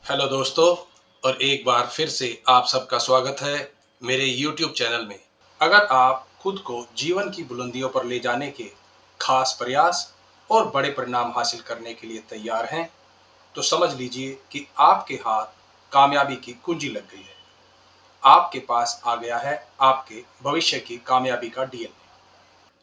Hello दोस्तों। और एक बार फिर से आप सबका स्वागत है मेरे YouTube चैनल में। अगर आप खुद को जीवन की बुलंदियों पर ले जाने के खास प्रयास और बड़े परिणाम हासिल करने के लिए तैयार हैं, तो समझ लीजिए कि आपके हाथ कामयाबी की कुंजी लग गई है। आपके पास आ गया है आपके भविष्य की कामयाबी का DNA।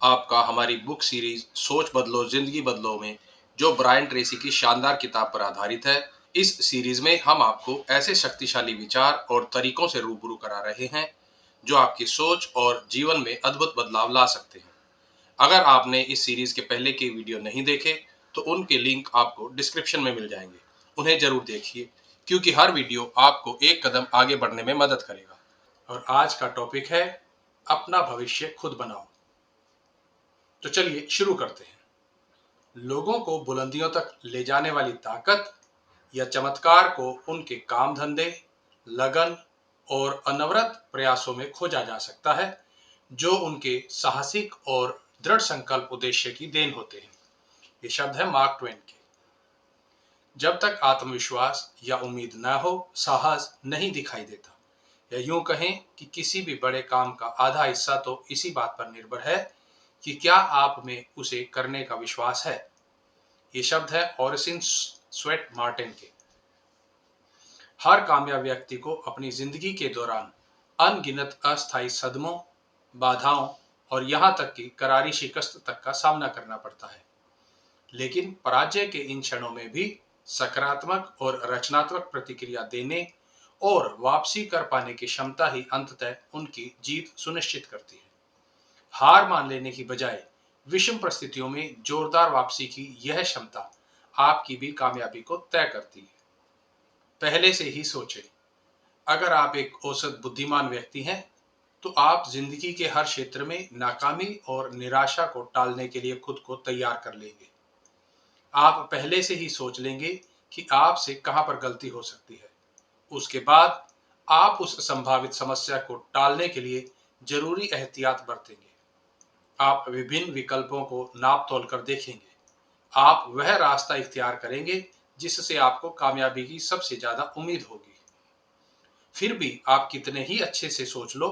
आपका हमारी बुक सीरीज सोच बदलो जिंदगी बदलो में, जो ब्रायन ट्रेसी की शानदार किताब पर आधारित है, इस सीरीज में हम आपको ऐसे शक्तिशाली विचार और तरीकों से रूबरू करा रहे हैं जो आपकी सोच और जीवन में अद्भुत बदलाव ला सकते हैं। अगर आपने इस सीरीज के पहले के वीडियो नहीं देखे तो उनके लिंक आपको डिस्क्रिप्शन में मिल जाएंगे। उन्हें जरूर देखिए, क्योंकि हर वीडियो आपको एक कदम आगे बढ़ने में मदद करेगा। और आज का टॉपिक है अपना भविष्य खुद बनाओ। तो चलिए शुरू करते हैं। लोगों को बुलंदियों तक ले जाने वाली ताकत या चमत्कार को उनके काम धंधे, लगन और अनवरत प्रयासों में खोजा जा सकता है, जो उनके साहसिक और दृढ़ संकल्प उद्देश्य की देन होते हैं। ये शब्द है मार्क ट्वेन के। जब तक आत्मविश्वास या उम्मीद न हो, साहस नहीं दिखाई देता। या यूं कहें कि किसी भी बड़े काम का आधा हिस्सा तो इसी बात पर निर्भर है कि क्या आप में उसे करने का विश्वास है। ये शब्द है ओरिसिन स्वेट मार्टिन के। हर कामयाब व्यक्ति को अपनी जिंदगी के दौरान अनगिनत अस्थायी सदमों, बाधाओं और यहां तक कि करारी शिकस्त तक का सामना करना पड़ता है। लेकिन पराजय के इन क्षणों में भी सकारात्मक और रचनात्मक प्रतिक्रिया देने और वापसी कर पाने की क्षमता ही अंततः उनकी जीत सुनिश्चित करती है। हार मान लेने की बजाय विषम परिस्थितियों में जोरदार वापसी की यह क्षमता आपकी भी कामयाबी को तय करती है। पहले से ही सोचें, अगर आप एक औसत बुद्धिमान व्यक्ति हैं, तो आप जिंदगी के हर क्षेत्र में नाकामी और निराशा को टालने के लिए खुद को तैयार कर लेंगे। आप पहले से ही सोच लेंगे कि आपसे कहां पर गलती हो सकती है। उसके बाद आप उस संभावित समस्या को टालने के लिए जरूरी एहतियात बरतेंगे। आप विभिन्न विकल्पों को नाप तोल कर देखेंगे। आप वह रास्ता इख्तियार करेंगे जिससे आपको कामयाबी की सबसे ज्यादा उम्मीद होगी। फिर भी आप कितने ही अच्छे से सोच लो,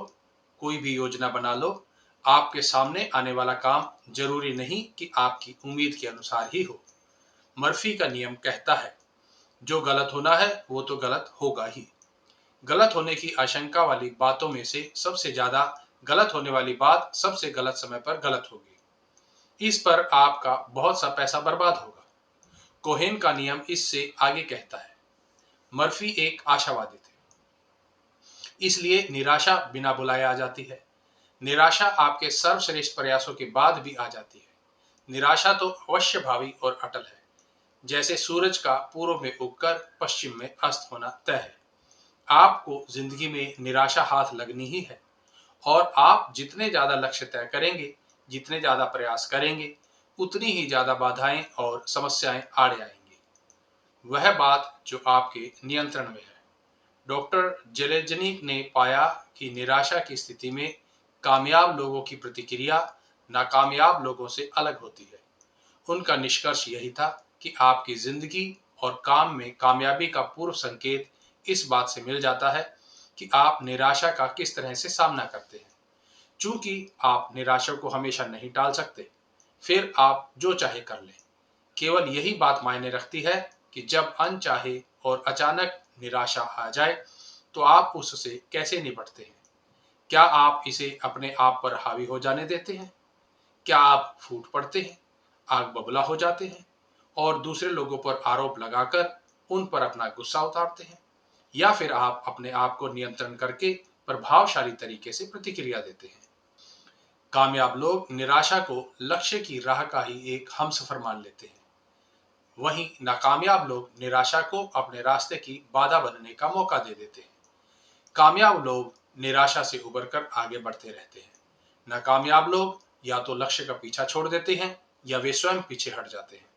कोई भी योजना बना लो, आपके सामने आने वाला काम जरूरी नहीं कि आपकी उम्मीद के अनुसार ही हो। मर्फी का नियम कहता है, जो गलत होना है वो तो गलत होगा ही। गलत होने की आशंका वाली बातों में से सबसे ज्यादा गलत होने वाली बात सबसे गलत समय पर गलत होगी। इस पर आपका बहुत सा पैसा बर्बाद होगा। कोहेन का नियम इससे आगे कहता है, मर्फी एक आशावादी थे, इसलिए निराशा बिना बुलाए आ जाती है। निराशा आपके सर्वश्रेष्ठ प्रयासों के बाद भी आ जाती है। निराशा तो अवश्य भावी और अटल है, जैसे सूरज का पूर्व में उगकर पश्चिम में अस्त होना तय है। आपको जिंदगी में निराशा हाथ लगनी ही है। और आप जितने ज्यादा लक्ष्य तय करेंगे, जितने ज्यादा प्रयास करेंगे, उतनी ही ज्यादा बाधाएं और समस्याएं आड़े आएंगी। वह बात जो आपके नियंत्रण में है। डॉक्टर जेलेजनिक ने पाया कि निराशा की स्थिति में कामयाब लोगों की प्रतिक्रिया नाकामयाब लोगों से अलग होती है। उनका निष्कर्ष यही था कि आपकी जिंदगी और काम में कामयाबी का पूर्व संकेत इस बात से मिल जाता है कि आप निराशा का किस तरह से सामना करते हैं। चूंकि आप निराशा को हमेशा नहीं टाल सकते, फिर आप जो चाहे कर लें। केवल यही बात मायने रखती है कि जब अनचाहे और अचानक निराशा आ जाए, तो आप उससे कैसे निपटते हैं। क्या आप इसे अपने आप पर हावी हो जाने देते हैं? क्या आप फूट पड़ते हैं, आग बबूला हो जाते हैं और दूसरे लोगों पर आरोप लगाकर उन पर अपना गुस्सा उतारते हैं? या फिर आप अपने आप को नियंत्रण करके प्रभावशाली तरीके से प्रतिक्रिया देते हैं? कामयाब लोग निराशा को लक्ष्य की राह का ही एक हमसफर मान लेते हैं। वहीं नाकामयाब लोग निराशा को अपने रास्ते की बाधा बनने का मौका दे देते हैं। कामयाब लोग निराशा से उबरकर आगे बढ़ते रहते हैं। नाकामयाब लोग या तो लक्ष्य का पीछा छोड़ देते हैं या वे स्वयं पीछे हट जाते हैं।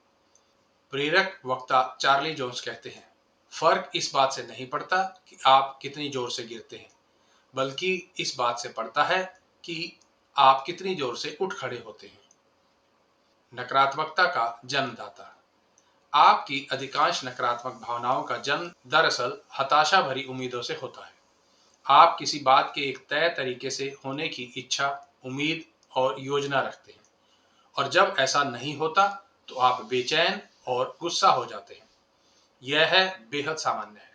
प्रेरक वक्ता चार्ली जोन्स कहते हैं, फर्क इस बात से नहीं पड़ता कि आप कितनी जोर से गिरते हैं, बल्कि इस बात से पड़ता है कि आप कितनी जोर से उठ खड़े होते हैं। नकारात्मकता का जन्मदाता। आपकी अधिकांश नकारात्मक भावनाओं का जन्म दरअसल हताशा भरी उम्मीदों से होता है। आप किसी बात के एक तय तरीके से होने की इच्छा, उम्मीद और योजना रखते हैं, और जब ऐसा नहीं होता तो आप बेचैन और गुस्सा हो जाते हैं। यह है बेहद सामान्य है।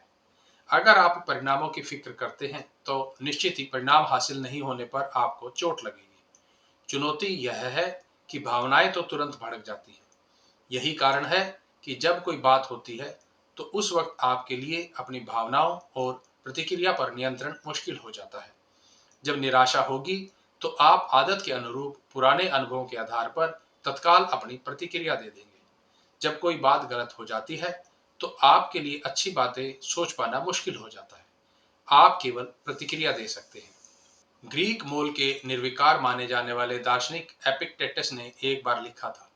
अगर आप परिणामों की फिक्र करते हैं तो निश्चित ही परिणाम हासिल नहीं होने पर आपको चोट लगेगी। चुनौती यह है कि भावनाएं तो तुरंत भड़क जाती हैं। यही कारण है कि जब कोई बात होती है तो उस वक्त आपके लिए अपनी भावनाओं और प्रतिक्रिया पर नियंत्रण मुश्किल हो जाता है। जब निराशा होगी तो आप आदत के अनुरूप पुराने अनुभवों के आधार पर तत्काल अपनी प्रतिक्रिया दे देंगे। जब कोई बात गलत हो जाती है तो आपके लिए अच्छी बातें सोच पाना मुश्किल हो जाता है। आप केवल प्रतिक्रिया दे सकते हैं। ग्रीक मूल के निर्विकार माने जाने वाले दार्शनिक एपिक्टेटस ने एक बार लिखा था,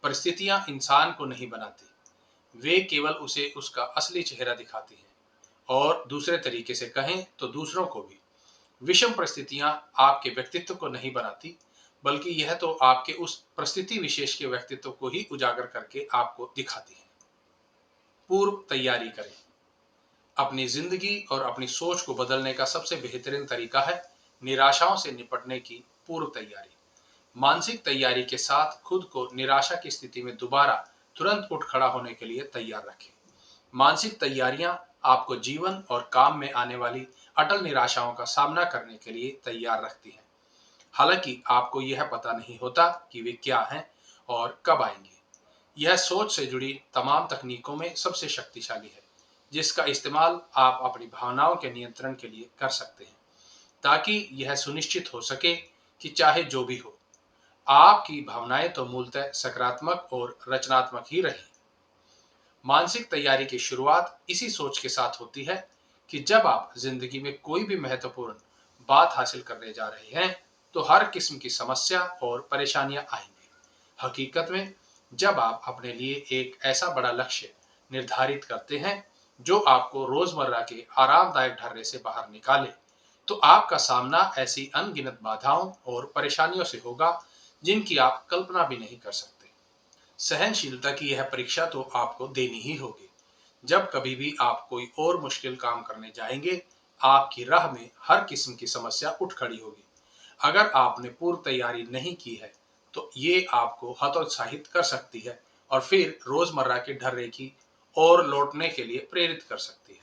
परिस्थितियां इंसान को नहीं बनाती, वे केवल उसे उसका असली चेहरा दिखाती हैं। और दूसरे तरीके से कहें तो दूसरों को भी। विषम परिस्थितियां आपके व्यक्तित्व को नहीं बनाती, बल्कि यह तो आपके उस परिस्थिति विशेष के व्यक्तित्व को ही उजागर करके आपको दिखाती है। पूर्व तैयारी करें। अपनी जिंदगी और अपनी सोच को बदलने का सबसे बेहतरीन तरीका है निराशाओं से निपटने की पूर्व तैयारी। मानसिक तैयारी के साथ खुद को निराशा की स्थिति में दोबारा तुरंत उठ खड़ा होने के लिए तैयार रखें। मानसिक तैयारियां आपको जीवन और काम में आने वाली अटल निराशाओं का सामना करने के लिए तैयार रखती हैं। हालांकि आपको यह पता नहीं होता कि वे क्या हैं और कब आएंगी। यह सोच से जुड़ी तमाम तकनीकों में सबसे शक्तिशाली है, जिसका इस्तेमाल आप अपनी भावनाओं के नियंत्रण के लिए कर सकते हैं, ताकि यह सुनिश्चित हो सके कि चाहे जो भी हो, आपकी भावनाएं तो मूलतः सकारात्मक और रचनात्मक ही रही। मानसिक तैयारी की शुरुआत इसी सोच के साथ होती है कि जब आप जिंदगी में कोई भी महत्वपूर्ण बात हासिल करने जा रहे हैं तो हर किस्म की समस्या और परेशानियां आएंगी। हकीकत में जब आप अपने लिए एक ऐसा बड़ा लक्ष्य निर्धारित करते हैं जो आपको रोजमर्रा के आरामदायक ढर्रे से बाहर निकाले, तो आपका सामना ऐसी अनगिनत बाधाओं और परेशानियों से होगा जिनकी आप कल्पना भी नहीं कर सकते। सहनशीलता की यह परीक्षा तो आपको देनी ही होगी। जब कभी भी आप कोई और मुश्किल काम करने जाएंगे, आपकी राह में हर किस्म की समस्या उठ खड़ी होगी। अगर आपने पूर्व तैयारी नहीं की है तो ये आपको हतोत्साहित कर सकती है और फिर रोजमर्रा के ढर्रे की ओर लौटने के लिए प्रेरित कर सकती है।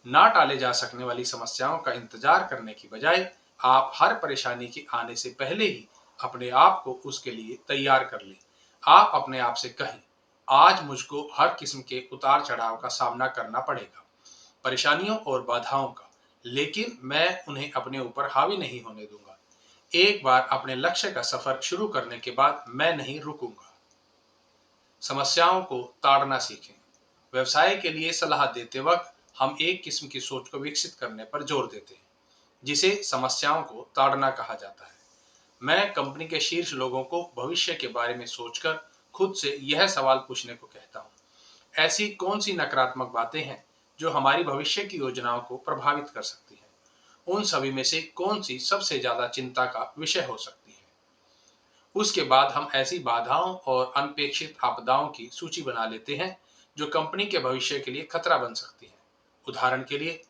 ना टाले जा सकने वाली समस्याओं का इंतजार करने की बजाय आप हर परेशानी के आने से पहले ही अपने आप को उसके लिए तैयार कर लें। आप अपने आप से कहें, आज मुझको हर किस्म के उतार चढ़ाव का सामना करना पड़ेगा, परेशानियों और बाधाओं का, लेकिन मैं उन्हें अपने ऊपर हावी नहीं होने दूंगा। एक बार अपने लक्ष्य का सफर शुरू करने के बाद मैं नहीं रुकूंगा। समस्याओं को ताड़ना सीखें। व्यवसाय के लिए सलाह देते वक्त हम एक किस्म की सोच को विकसित करने पर जोर देते हैं, जिसे समस्याओं को ताड़ना कहा जाता है। मैं कंपनी के शीर्ष लोगों को भविष्य के बारे में सोचकर खुद से यह सवाल पूछने को कहता हूँ, ऐसी कौन सी नकारात्मक बातें हैं जो हमारी भविष्य की योजनाओं को प्रभावित कर सकती हैं। उन सभी में से कौन सी सबसे ज्यादा चिंता का विषय हो सकती है। उसके बाद हम ऐसी बाधाओं और अनपेक्षित आपदाओं की सूची बना लेते हैं जो कंपनी के भविष्य के लिए खतरा बन सकती हैं। उदाहरण के लिए,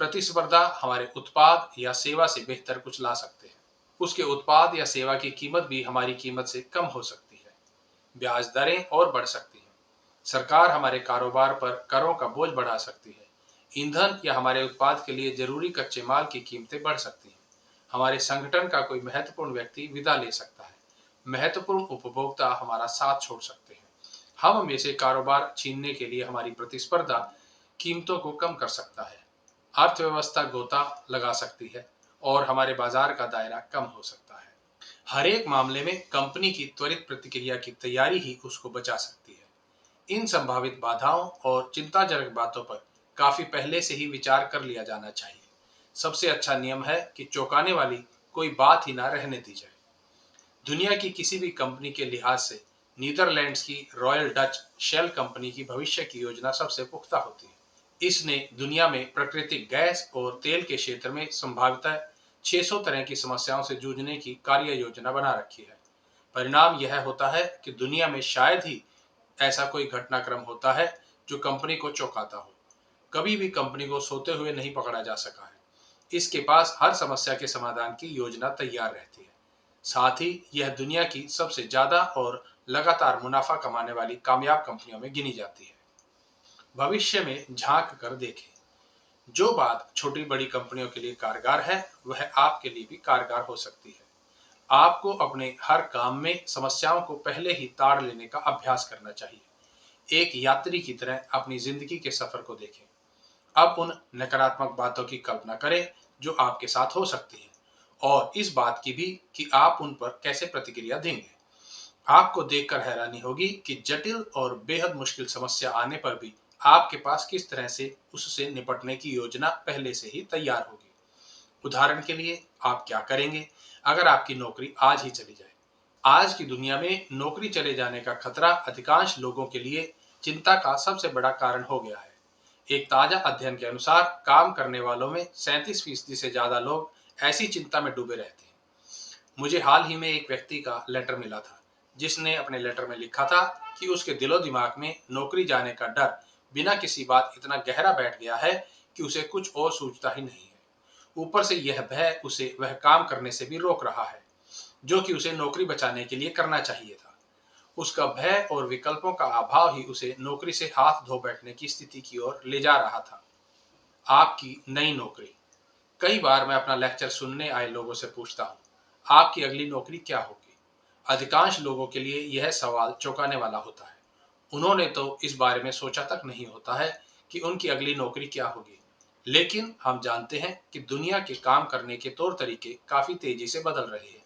प्रतिस्पर्धा हमारे उत्पाद या सेवा से बेहतर कुछ ला सकते हैं। उसके उत्पाद या सेवा की कीमत भी हमारी कीमत से कम हो सकती है। ब्याज दरें और बढ़ सकती हैं। सरकार हमारे कारोबार पर करों का बोझ बढ़ा सकती है। ईंधन या हमारे उत्पाद के लिए जरूरी कच्चे माल की कीमतें बढ़ सकती हैं। हमारे संगठन का कोई महत्वपूर्ण व्यक्ति विदा ले सकता है। महत्वपूर्ण उपभोक्ता हमारा साथ छोड़ सकते हैं। हम में से कारोबार छीनने के लिए हमारी प्रतिस्पर्धा कीमतों को कम कर सकता है। अर्थव्यवस्था गोता लगा सकती है और हमारे बाजार का दायरा कम हो सकता है। हर एक मामले में कंपनी की त्वरित प्रतिक्रिया की तैयारी ही उसको बचा सकती है। इन संभावित बाधाओं और चिंताजनक बातों पर काफी पहले से ही विचार कर लिया जाना चाहिए। सबसे अच्छा नियम है कि चौंकाने वाली कोई बात ही ना रहने दी जाए। दुनिया की किसी भी कंपनी के लिहाज से नीदरलैंड्स की रॉयल डच शेल कंपनी की भविष्य की योजना सबसे पुख्ता होती है। इसने दुनिया में प्राकृतिक गैस और तेल के क्षेत्र में संभावितः 600 तरह की समस्याओं से जूझने की कार्य योजना बना रखी है। परिणाम यह होता है कि दुनिया में शायद ही ऐसा कोई घटनाक्रम होता है जो कंपनी को चौंकाता हो। कभी भी कंपनी को सोते हुए नहीं पकड़ा जा सका है। इसके पास हर समस्या के समाधान की योजना तैयार रहती है। साथ ही यह दुनिया की सबसे ज्यादा और लगातार मुनाफा कमाने वाली कामयाब कंपनियों में गिनी जाती है। भविष्य में झांक कर देखें। जो बात छोटी बड़ी कंपनियों के लिए कारगर है, वह आपके लिए भी कारगर हो सकती है। आपको अपने हर काम में समस्याओं को पहले ही ताड़ लेने का अभ्यास करना चाहिए। एक यात्री की तरह अपनी जिंदगी के सफर को देखें। अब उन नकारात्मक बातों की कल्पना करें जो आपके साथ हो सकती हैं, और इस बात की भी कि आप उन पर कैसे प्रतिक्रिया देंगे। आपको देखकर हैरानी होगी कि जटिल और बेहद मुश्किल समस्या आने पर भी आपके पास किस तरह से उससे निपटने की योजना पहले से ही तैयार होगी। उदाहरण के लिए, आप क्या करेंगे अगर आपकी नौकरी आज ही चली जाए? आज की दुनिया में नौकरी चले जाने का खतरा अधिकांश लोगों के लिए चिंता का सबसे बड़ा कारण हो गया है। एक ताजा अध्ययन के अनुसार काम करने वालों में 37% से ज्यादा लोग ऐसी चिंता में डूबे रहते हैं। मुझे हाल ही में एक व्यक्ति का लेटर मिला था, जिसने अपने लेटर में लिखा था कि उसके दिलो दिमाग में नौकरी जाने का डर बिना किसी बात इतना गहरा बैठ गया है कि उसे कुछ और सूझता ही नहीं है। ऊपर से यह भय उसे वह काम करने से भी रोक रहा है जो कि उसे नौकरी बचाने के लिए करना चाहिए था। उसका भय और विकल्पों का अभाव ही उसे नौकरी से हाथ धो बैठने की स्थिति की ओर ले जा रहा था। आपकी नई नौकरी। कई बार मैं अपना लेक्चर सुनने आए लोगों से पूछता हूँ, आपकी अगली नौकरी क्या होगी? अधिकांश लोगों के लिए यह सवाल चौंकाने वाला होता है। उन्होंने तो इस बारे में सोचा तक नहीं होता है कि उनकी अगली नौकरी क्या होगी। लेकिन हम जानते हैं कि दुनिया के काम करने के तौर तरीके काफी तेजी से बदल रहे हैं।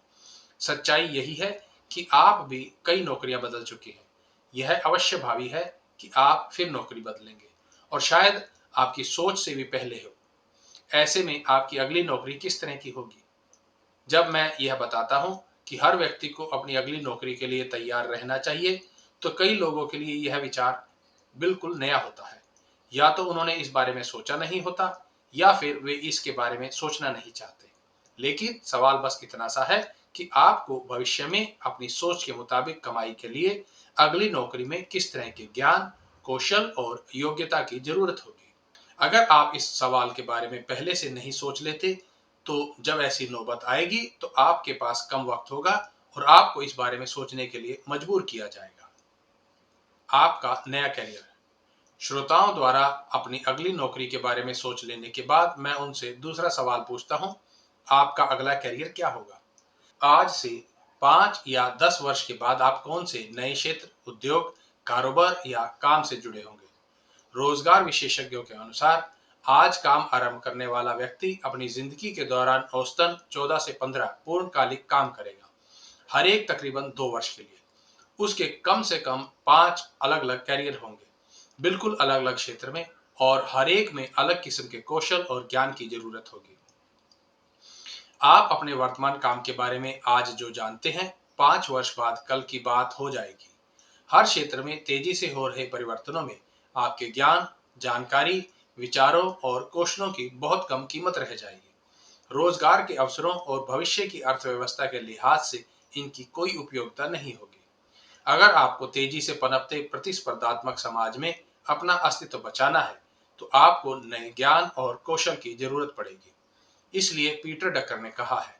सच्चाई यही है कि आप भी कई नौकरियां बदल चुके हैं। यह अवश्य भावी है कि आप फिर नौकरी बदलेंगे, और शायद आपकी सोच से भी पहले हो। ऐसे में आपकी अगली नौकरी किस तरह की होगी? जब मैं यह बताता हूं कि हर व्यक्ति को अपनी अगली नौकरी के लिए तैयार रहना चाहिए, तो कई लोगों के लिए यह विचार बिल्कुल नया होता है। या तो उन्होंने इस बारे में सोचा नहीं होता, या फिर वे इसके बारे में सोचना नहीं चाहते। लेकिन सवाल बस इतना सा है कि आपको भविष्य में अपनी सोच के मुताबिक कमाई के लिए अगली नौकरी में किस तरह के ज्ञान, कौशल और योग्यता की जरूरत होगी। अगर आप इस सवाल के बारे में पहले से नहीं सोच लेते, तो जब ऐसी नौबत आएगी तो आपके पास कम वक्त होगा और आपको इस बारे में सोचने के लिए मजबूर किया जाएगा। आपका नया करियर। श्रोताओं द्वारा अपनी अगली नौकरी के बारे में सोच लेने के बाद मैं उनसे दूसरा सवाल पूछता हूं, आपका अगला करियर क्या होगा? आज से 5 या 10 वर्ष के बाद आप कौन से नए क्षेत्र, उद्योग, कारोबार या काम से जुड़े होंगे? रोजगार विशेषज्ञों के अनुसार आज काम आरंभ करने वाला व्यक्ति अपनी जिंदगी के दौरान औसतन 14 से 15 पूर्णकालिक काम करेगा, हर एक तकरीबन 2 वर्ष के लिए। उसके कम से कम 5 अलग अलग कैरियर होंगे, बिल्कुल अलग अलग क्षेत्र में, और हर एक में अलग किस्म के कौशल और ज्ञान की जरूरत होगी। आप अपने वर्तमान काम के बारे में आज जो जानते हैं, 5 वर्ष बाद कल की बात हो जाएगी। हर क्षेत्र में तेजी से हो रहे परिवर्तनों में आपके ज्ञान, जानकारी, विचारों और कौशलों की बहुत कम कीमत रह जाएगी। रोजगार के अवसरों और भविष्य की अर्थव्यवस्था के लिहाज से इनकी कोई उपयोगिता नहीं होगी। अगर आपको तेजी से पनपते प्रतिस्पर्धात्मक समाज में अपना अस्तित्व बचाना है, तो आपको नए ज्ञान और कौशल की जरूरत पड़ेगी। इसलिए पीटर डकर ने कहा है,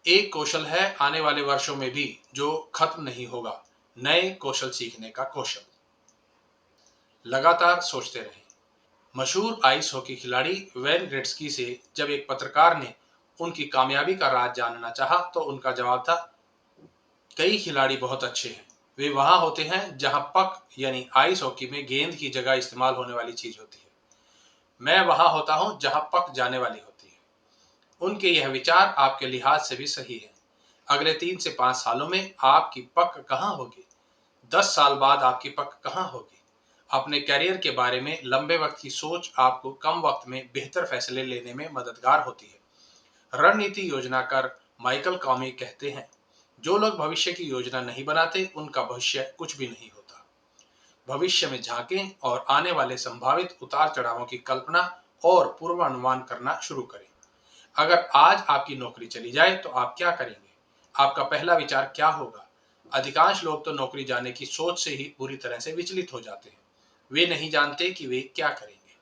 एक कौशल है आने वाले वर्षों में भी जो खत्म नहीं होगा, नए कौशल सीखने का कौशल। लगातार सोचते रहें। मशहूर आइस हॉकी खिलाड़ी वेन ग्रेट्स्की से जब एक पत्रकार ने उनकी कामयाबी का राज जानना चाहा, तो उनका जवाब था, कई खिलाड़ी बहुत अच्छे हैं, वे वहां होते हैं जहां पक यानी आइस हॉकी में गेंद की जगह इस्तेमाल होने वाली चीज होती है। मैं वहां होता हूं जहां पक जाने वाली होती है। उनके यह विचार आपके लिहाज से भी सही है। अगले 3 से 5 सालों में आपकी पक कहां होगी? 10 साल बाद आपकी पक कहां होगी? अपने करियर के बारे में लंबे वक्त की सोच आपको कम वक्त में बेहतर फैसले लेने में मददगार होती है। रणनीति योजनाकार माइकल कॉमी कहते हैं, जो लोग भविष्य की योजना नहीं बनाते, उनका भविष्य कुछ भी नहीं होता। भविष्य में झांकें और आने वाले संभावित उतार चढ़ावों की कल्पना और पूर्वानुमान करना शुरू करें। अगर आज आपकी नौकरी चली जाए तो आप क्या करेंगे? आपका पहला विचार क्या होगा? अधिकांश लोग तो नौकरी जाने की सोच से ही पूरी तरह से विचलित हो जाते हैं। वे नहीं जानते कि वे क्या करेंगे।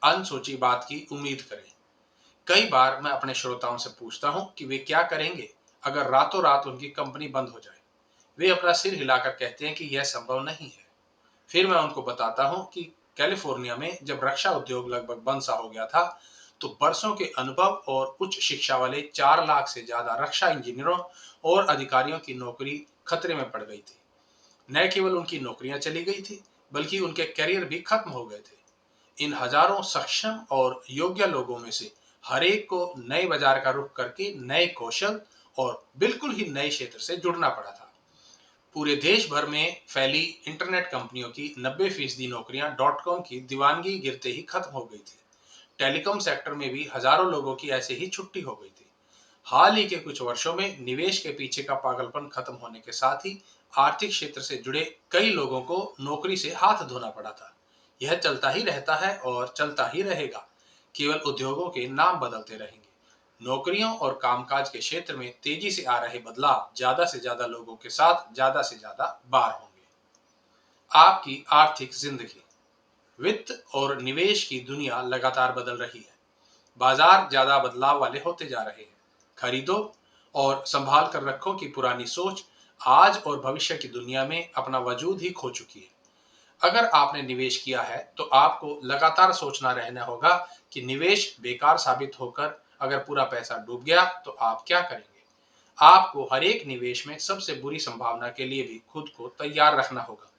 अनसोची बात की उम्मीद करें। कई बार मैं अपने श्रोताओं से पूछता हूं कि वे क्या करेंगे अगर रातों रात उनकी कंपनी बंद हो जाए। वे अपना सिर हिलाकर कहते हैं कि यह संभव नहीं है। फिर मैं उनको बताता हूं कि कैलिफोर्निया में जब रक्षा उद्योग लगभग बंद सा हो गया था, तो बरसों के अनुभव और उच्च शिक्षा वाले 4 लाख से ज्यादा रक्षा इंजीनियरों और अधिकारियों की नौकरी खतरे में पड़ गई थी। न केवल उनकी नौकरियां चली गई थी, बल्कि उनके करियर भी खत्म हो गए थे। इन हजारों सक्षम और योग्य लोगों में से हर एक को नए बाजार का रुख करके नए कौशल और बिल्कुल ही नए क्षेत्र से जुड़ना पड़ा था। पूरे देश भर में फैली इंटरनेट कंपनियों की 90% नौकरियां डॉट कॉम की दीवानगी गिरते ही खत्म हो गई थी। टेलीकॉम सेक्टर में भी हजारों लोगों की ऐसे ही छुट्टी हो गई थी। हाल ही के कुछ वर्षों में निवेश के पीछे का पागलपन खत्म होने के साथ ही आर्थिक क्षेत्र से जुड़े कई लोगों को नौकरी से हाथ धोना पड़ा था। यह चलता ही रहता है और चलता ही रहेगा। केवल उद्योगों के नाम बदलते रहेंगे। नौकरियों और कामकाज के क्षेत्र में तेजी से आ रहे बदलाव ज्यादा से ज्यादा लोगों के साथ ज्यादा से ज्यादा बार होंगे। आपकी आर्थिक जिंदगी। वित्त और निवेश की दुनिया लगातार बदल रही है। बाजार ज्यादा बदलाव वाले होते जा रहे हैं। खरीदो और संभाल कर रखो कि पुरानी सोच आज और भविष्य की दुनिया में अपना वजूद ही खो चुकी है। अगर आपने निवेश किया है तो आपको लगातार सोचना रहना होगा कि निवेश बेकार साबित होकर अगर पूरा पैसा डूब गया तो आप क्या करेंगे। आपको हर एक निवेश में सबसे बुरी संभावना के लिए भी खुद को तैयार रखना होगा।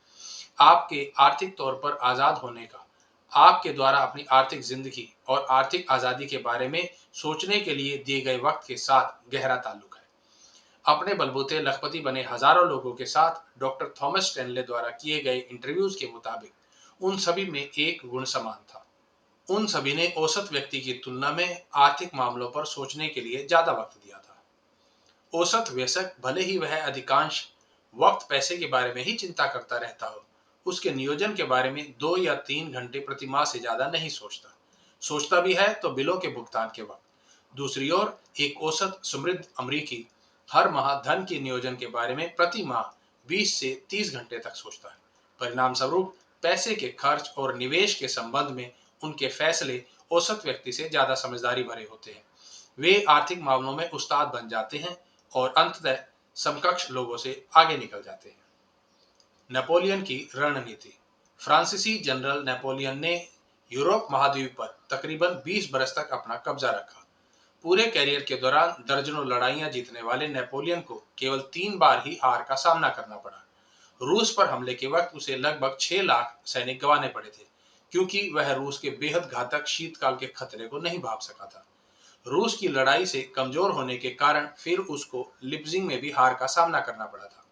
आपके आर्थिक तौर पर आजाद होने का आपके द्वारा अपनी आर्थिक जिंदगी और आर्थिक आजादी के बारे में सोचने के लिए दिए गए वक्त के साथ गहरा ताल्लुक है। अपने बलबूते लखपति बने हजारों लोगों के साथ डॉक्टर थॉमस स्टैनले द्वारा किए गए इंटरव्यूज के मुताबिक उन सभी में एक गुण समान था। उन सभी ने औसत व्यक्ति की तुलना में आर्थिक मामलों पर सोचने के लिए ज्यादा वक्त दिया था। औसत वयस्क भले ही वह अधिकांश वक्त पैसे के बारे में ही चिंता करता रहता हो, उसके नियोजन के बारे में 2 या 3 घंटे प्रति माह से ज्यादा नहीं सोचता। सोचता भी है तो बिलों के भुगतान के वक्त। दूसरी ओर एक औसत समृद्ध अमरीकी हर माह धन के नियोजन के बारे में प्रति माह 20 से 30 घंटे तक सोचता है। परिणाम स्वरूप पैसे के खर्च और निवेश के संबंध में उनके फैसले औसत व्यक्ति से ज्यादा समझदारी भरे होते हैं। वे आर्थिक मामलों में उस्ताद बन जाते हैं और अंततः समकक्ष लोगों से आगे निकल जाते हैं। नेपोलियन की रणनीति। फ्रांसीसी जनरल नेपोलियन ने यूरोप महाद्वीप पर तकरीबन 20 बरस तक अपना कब्जा रखा। पूरे कैरियर के दौरान दर्जनों लड़ाइयां जीतने वाले नेपोलियन को केवल 3 बार ही हार का सामना करना पड़ा। रूस पर हमले के वक्त उसे लगभग 6 लाख सैनिक गंवाने पड़े थे, क्योंकि वह रूस के बेहद घातक शीतकाल के खतरे को नहीं भाप सका था। रूस की लड़ाई से कमजोर होने के कारण फिर उसको लिप्जिंग में भी हार का सामना करना पड़ा था।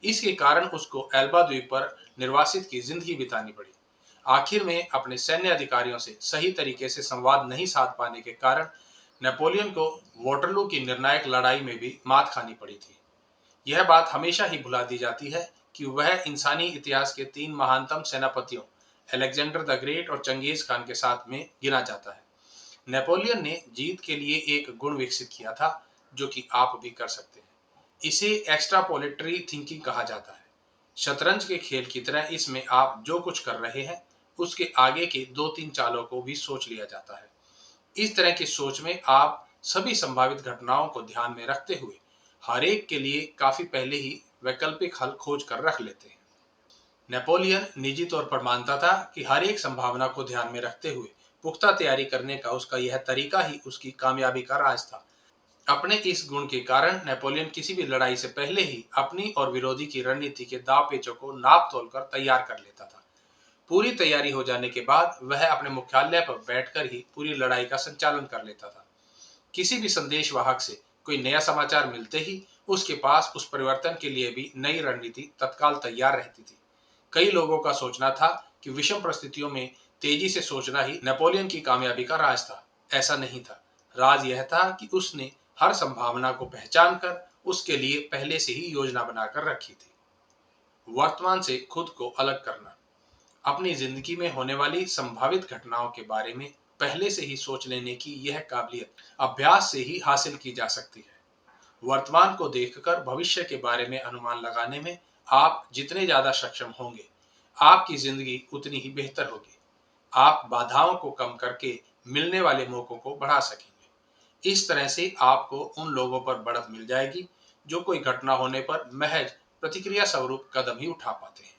इसके कारण उसको एल्बा द्वीप पर निर्वासित की जिंदगी बितानी पड़ी। आखिर में अपने सैन्य अधिकारियों से सही तरीके से संवाद नहीं साध पाने के कारण नेपोलियन को वॉटरलू की निर्णायक लड़ाई में भी मात खानी पड़ी थी। यह बात हमेशा ही भुला दी जाती है कि वह इंसानी इतिहास के 3 महानतम सेनापतियों अलेक्जेंडर द ग्रेट और चंगेज खान के साथ में गिना जाता है। नेपोलियन ने जीत के लिए एक गुण विकसित किया था जो कि आप भी कर सकते हैं। इसे एक्स्ट्रापोलेटरी थिंकिंग कहा जाता है। शतरंज के खेल की तरह इसमें आप जो कुछ कर रहे हैं उसके आगे के 2-3 चालों को भी सोच लिया जाता है। इस तरह की सोच में आप सभी संभावित घटनाओं को ध्यान में रखते हुए हर एक के लिए काफी पहले ही वैकल्पिक हल खोज कर रख लेते हैं। नेपोलियन निजी तौर पर मानता था कि हर एक संभावना को ध्यान में रखते हुए पुख्ता तैयारी करने का उसका यह तरीका ही उसकी कामयाबी का राज था। अपने इस गुण के कारण नेपोलियन किसी भी लड़ाई से पहले ही अपनी और विरोधी की रणनीति के दाव पेचों को नाप तोल कर तैयार कर लेता था। पूरी तैयारी हो जाने के बाद वह अपने मुख्यालय पर बैठकर ही पूरी लड़ाई का संचालन कर लेता था। किसी भी संदेश वाहक से कोई नया समाचार मिलते ही उसके पास उस परिवर्तन के लिए भी नई रणनीति तत्काल तैयार रहती थी। कई लोगों का सोचना था कि विषम परिस्थितियों में तेजी से सोचना ही नेपोलियन की कामयाबी का राज था। ऐसा नहीं था। राज यह था कि उसने हर संभावना को पहचान कर उसके लिए पहले से ही योजना बनाकर रखी थी। वर्तमान से खुद को अलग करना। अपनी जिंदगी में होने वाली संभावित घटनाओं के बारे में पहले से ही सोच लेने की यह काबिलियत अभ्यास से ही हासिल की जा सकती है। वर्तमान को देखकर भविष्य के बारे में अनुमान लगाने में आप जितने ज्यादा सक्षम होंगे, आपकी जिंदगी उतनी ही बेहतर होगी। आप बाधाओं को कम करके मिलने वाले मौकों को बढ़ा सकेंगे। इस तरह से आपको उन लोगों पर बढ़त मिल जाएगी जो कोई घटना होने पर महज प्रतिक्रिया स्वरूप कदम ही उठा पाते हैं।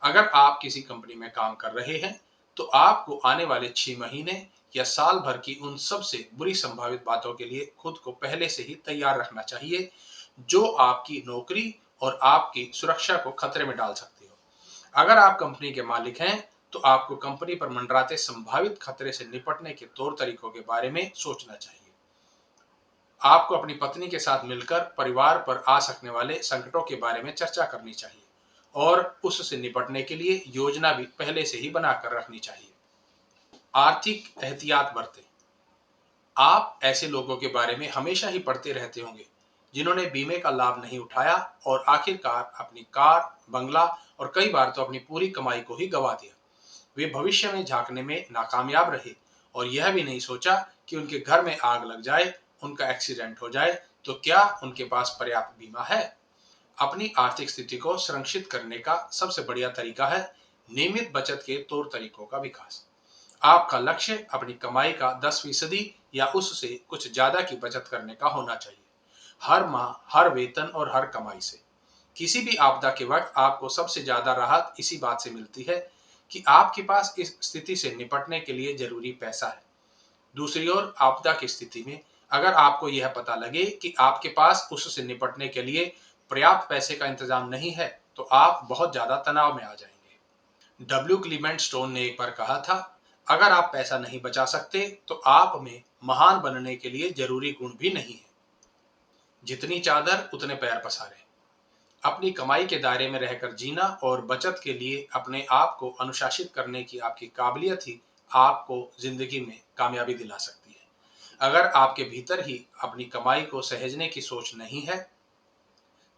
अगर आप किसी कंपनी में काम कर रहे हैं, तो आपको आने वाले 6 महीने या साल भर की उन सबसे बुरी संभावित बातों के लिए खुद को पहले से ही तैयार रखना चाहिए, जो आपकी नौकरी और आपकी सुरक्षा को खतरे में डाल सकती हो। अगर आप कंपनी के मालिक हैं, तो आपको कंपनी पर मंडराते संभावित खतरे से निपटने के तौर तरीकों के बारे में सोचना चाहिए। आपको अपनी पत्नी के साथ मिलकर परिवार पर आ सकने वाले संकटों के बारे में चर्चा करनी चाहिए और उससे निपटने के लिए योजना भी पहले से ही बनाकर रखनी चाहिए। आर्थिक एहतियात बरतें। आप ऐसे लोगों के बारे में हमेशा ही पढ़ते रहते होंगे जिन्होंने बीमे का लाभ नहीं उठाया और आखिरकार अपनी कार, बंगला और कई बार तो अपनी पूरी कमाई को ही गंवा दिया। वे भविष्य में झांकने में नाकामयाब रहे और यह भी नहीं सोचा कि उनके घर में आग लग जाए, उनका एक्सीडेंट हो जाए, तो क्या उनके पास पर्याप्त बीमा है। अपनी आर्थिक स्थिति को संरक्षित करने का सबसे बढ़िया तरीका है नियमित बचत के तौर तरीकों का विकास। आपका लक्ष्य अपनी कमाई का 10% या उससे कुछ ज्यादा की बचत करने का होना चाहिए, हर माह, हर वेतन और हर कमाई से। किसी भी आपदा के वक्त आपको सबसे ज्यादा राहत इसी बात से मिलती है कि आपके पास इस स्थिति से निपटने के लिए जरूरी पैसा है। दूसरी ओर, आपदा की स्थिति में अगर आपको यह पता लगे कि आपके पास उससे निपटने के लिए पर्याप्त पैसे का इंतजाम नहीं है, तो आप बहुत ज्यादा तनाव में आ जाएंगे। डब्ल्यू क्लीमेंट स्टोन ने एक बार कहा था, अगर आप पैसा नहीं बचा सकते, तो आप में महान बनने के लिए जरूरी गुण भी नहीं है। जितनी चादर उतने पैर पसारे। अपनी कमाई के दायरे में रहकर जीना और बचत के लिए अपने आप को अनुशासित करने की आपकी काबिलियत ही आपको जिंदगी में कामयाबी दिला सकती है। अगर आपके भीतर ही अपनी कमाई को सहेजने की सोच नहीं है,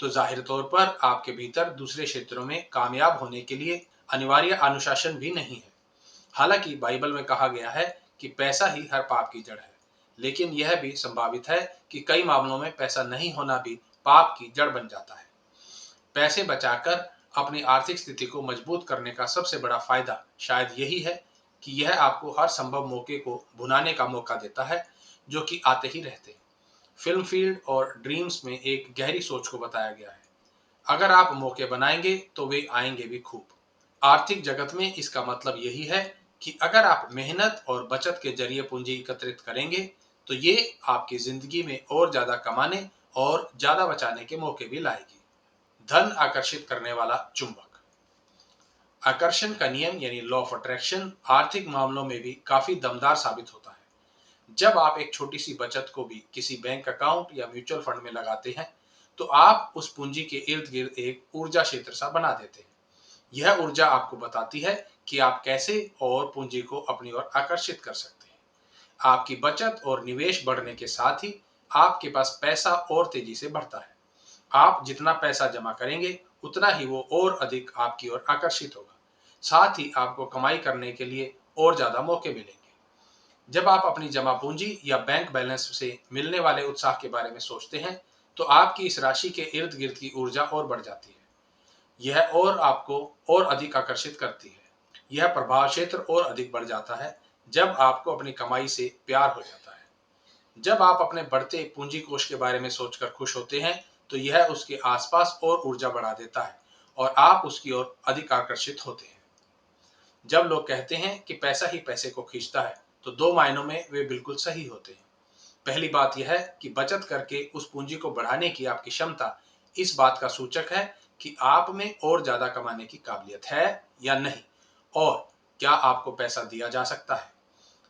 तो जाहिर तौर पर आपके भीतर दूसरे क्षेत्रों में कामयाब होने के लिए अनिवार्य अनुशासन भी नहीं है। हालांकि बाइबल में कहा गया है कि पैसा ही हर पाप की जड़ है, लेकिन यह भी संभावित है कि कई मामलों में पैसा नहीं होना भी पाप की जड़ बन जाता है। पैसे बचाकर अपनी आर्थिक स्थिति को मजबूत करने का सबसे बड़ा फायदा शायद यही है कि यह आपको हर संभव मौके को भुनाने का मौका देता है, जो कि आते ही रहते हैं। फिल्म फील्ड और ड्रीम्स में एक गहरी सोच को बताया गया है, अगर आप मौके बनाएंगे तो वे आएंगे भी खूब। आर्थिक जगत में इसका मतलब यही है कि अगर आप मेहनत और बचत के जरिए पूंजी एकत्रित करेंगे, तो ये आपकी जिंदगी में और ज्यादा कमाने और ज्यादा बचाने के मौके भी लाएगी। धन आकर्षित करने वाला चुंबक। आकर्षण का नियम यानी लॉ ऑफ अट्रैक्शन आर्थिक मामलों में भी काफी दमदार साबित होता है। जब आप एक छोटी सी बचत को भी किसी बैंक अकाउंट या म्यूचुअल फंड में लगाते हैं, तो आप उस पूंजी के इर्द गिर्द एक ऊर्जा क्षेत्र सा बना देते हैं। यह ऊर्जा आपको बताती है कि आप कैसे और पूंजी को अपनी ओर आकर्षित कर सकते हैं। आपकी बचत और निवेश बढ़ने के साथ ही आपके पास पैसा और तेजी से बढ़ता है। आप जितना पैसा जमा करेंगे, उतना ही वो और अधिक आपकी ओर आकर्षित होगा। साथ ही आपको कमाई करने के लिए और ज्यादा मौके मिलेंगे। जब आप अपनी जमा पूंजी या बैंक बैलेंस से मिलने वाले उत्साह के बारे में सोचते हैं, तो आपकी इस राशि के इर्द गिर्द की ऊर्जा और बढ़ जाती है। यह और आपको और अधिक आकर्षित करती है। यह प्रभाव क्षेत्र और अधिक बढ़ जाता है जब आपको अपनी कमाई से प्यार हो जाता है। जब आप अपने बढ़ते पूंजी कोष के बारे में सोचकर खुश होते हैं, तो यह उसके आसपास और ऊर्जा बढ़ा देता है और आप उसकी ओर अधिक आकर्षित होते हैं। जब लोग कहते हैं कि पैसा ही पैसे को खींचता है, तो दो मायनों में वे बिल्कुल सही होते हैं। पहली बात यह है कि बचत करके उस पूंजी को बढ़ाने की आपकी क्षमता इस बात का सूचक है कि आप में और ज्यादा कमाने की काबिलियत है या नहीं, और क्या आपको पैसा दिया जा सकता है।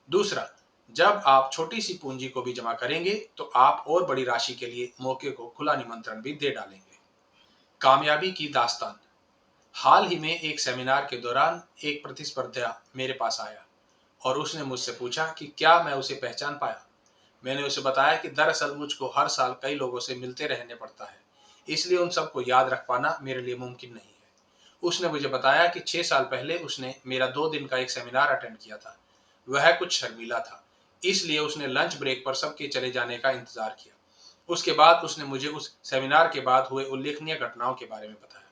दूसरा, जब आप छोटी सी पूंजी को भी जमा करेंगे, तो आप और बड़ी राशि के लिए मौके को खुला निमंत्रण भी दे डालेंगे। कामयाबी की दास्तान। हाल ही में एक सेमिनार के दौरान एक प्रतिस्पर्धा मेरे पास आया और उसने मुझसे पूछा कि क्या मैं उसे पहचान पाया। मैंने उसे बताया कि दरअसल मुझको हर साल कई लोगों से मिलते रहने पड़ता है, इसलिए उन सबको याद रख पाना मेरे लिए मुमकिन नहीं है। उसने मुझे बताया कि 6 साल पहले उसने मेरा 2 दिन का एक सेमिनार अटेंड किया था। वह कुछ शर्मीला था, इसलिए उसने लंच ब्रेक पर सबके चले जाने का इंतजार किया। उसके बाद उसने मुझे उस सेमिनार के बाद हुए उल्लेखनीय घटनाओं के बारे में बताया।